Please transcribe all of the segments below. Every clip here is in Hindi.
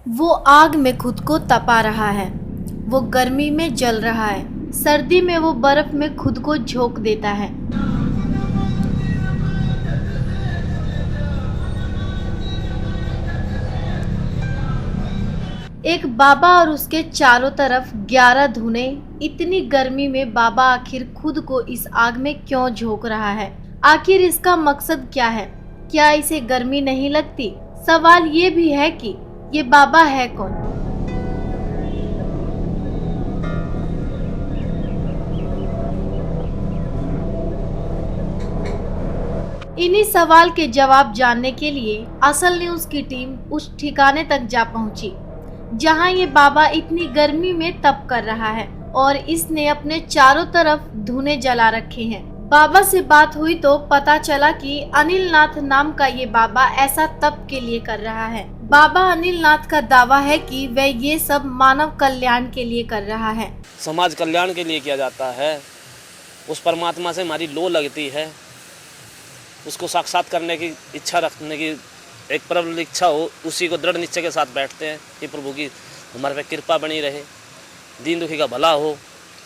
वो आग में खुद को तपा रहा है, वो गर्मी में जल रहा है, सर्दी में वो बर्फ में खुद को झोंक देता है। एक बाबा और उसके चारों तरफ 11 धुने। इतनी गर्मी में बाबा आखिर खुद को इस आग में क्यों झोंक रहा है? आखिर इसका मकसद क्या है? क्या इसे गर्मी नहीं लगती? सवाल ये भी है कि ये बाबा है कौन? इन्हीं सवाल के जवाब जानने के लिए असल न्यूज़ की टीम उस ठिकाने तक जा पहुंची जहां ये बाबा इतनी गर्मी में तप कर रहा है और इसने अपने चारों तरफ धुने जला रखे हैं। बाबा से बात हुई तो पता चला कि अनिल नाथ नाम का ये बाबा ऐसा तप के लिए कर रहा है। बाबा अनिल नाथ का दावा है कि वह ये सब मानव कल्याण के लिए कर रहा है। समाज कल्याण के लिए किया जाता है। उस परमात्मा से हमारी लो लगती है, उसको साक्षात करने की इच्छा रखने की एक प्रबल इच्छा हो, उसी को दृढ़ निश्चय के साथ बैठते हैं कि प्रभु की हमारे पे कृपा बनी रहे, दीन दुखी का भला हो,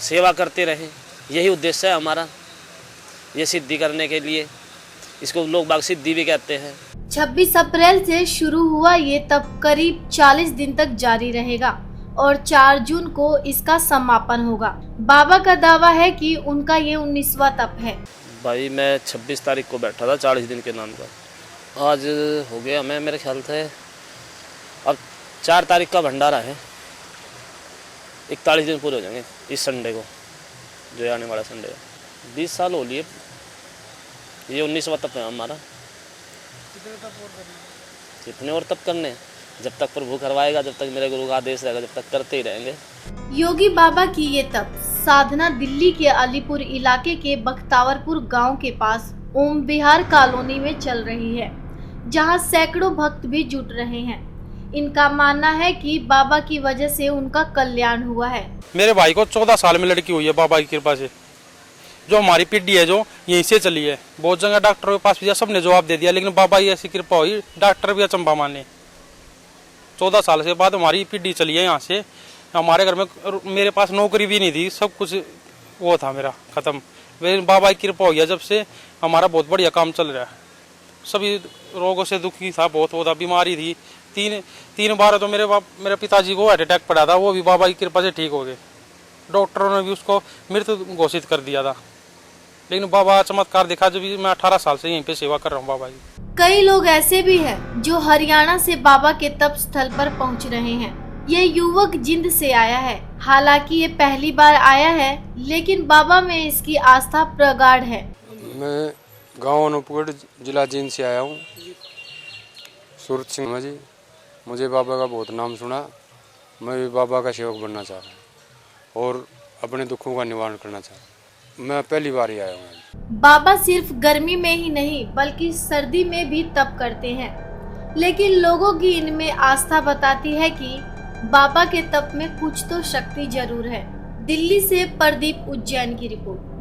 सेवा करते रहे। यही उद्देश्य है हमारा, ये सिद्धि करने के लिए। इसको लोग बाग सिद्धि भी कहते हैं। 26 अप्रैल से शुरू हुआ ये तप करीब 40 दिन तक जारी रहेगा और 4 जून को इसका समापन होगा। बाबा का दावा है कि उनका ये 19वां तप है। भाई मैं 26 तारीख को बैठा था 40 दिन के नाम का, आज हो गया हमें मेरे ख्याल से अब 4 तारीख का भंडारा है, 41 दिन पूरे हो जाएंगे इस संडे को, जो आने वाला संडे है। 20 साल हो लिए, ये 19वां तप है हमारा। कितने और तप करने हैं? जब तक प्रभु करवाएगा, जब तक मेरे गुरु का आदेश रहेगा, जब तक करते ही रहेंगे। योगी बाबा की ये तप साधना दिल्ली के अलीपुर इलाके के बख्तावरपुर गांव के पास ओम विहार कॉलोनी में चल रही है, जहां सैकड़ों भक्त भी जुट रहे हैं। इनका मानना है कि बाबा की वजह से उनका कल्याण हुआ है। मेरे भाई को 14 साल में लड़की हुई है बाबा की कृपा से। जो हमारी पीढ़ी है जो यहीं से चली है, बहुत जगह डॉक्टरों के पास भी सबने जवाब दे दिया, लेकिन बाबा की ऐसी कृपा हुई, डॉक्टर भी अचंभा माने। 14 साल के बाद हमारी पीढ़ी चली है यहाँ से। हमारे घर में मेरे पास नौकरी भी नहीं थी, सब कुछ वो था मेरा खत्म। लेकिन बाबा की कृपा हो गया, जब से हमारा बहुत बढ़िया काम चल रहा है। सभी रोगों से दुखी था, बहुत होता बीमारी थी। तीन बार तो मेरे पिताजी को हार्ट अटैक पड़ा था, वो भी बाबा की कृपा से ठीक हो गए। डॉक्टरों ने भी उसको मृत घोषित कर दिया था, लेकिन बाबा चमत्कार दिखा। जब मैं 18 साल से यहीं पे सेवा कर रहा हूँ बाबा की। कई लोग ऐसे भी हैं जो हरियाणा से बाबा के तप स्थल पर पहुंच रहे हैं। ये युवक जिंद से आया है। हालांकि ये पहली बार आया है, लेकिन बाबा में इसकी आस्था प्रगाढ़ है। मैं गांव अनूपगढ़ जिला जींद से आया हूँ। सूरत सिंह जी, मुझे बाबा का बहुत नाम सुना। मैं भी बाबा का सेवक बनना चाह रहा हूँ और अपने दुखों का निवारण करना चाह रहा हूँ। मैं पहली बार ही आया हूँ। बाबा सिर्फ गर्मी में ही नहीं बल्कि सर्दी में भी तप करते हैं, लेकिन लोगों की इनमें आस्था बताती है कि बाबा के तप में कुछ तो शक्ति जरूर है। दिल्ली से प्रदीप उज्जैन की रिपोर्ट।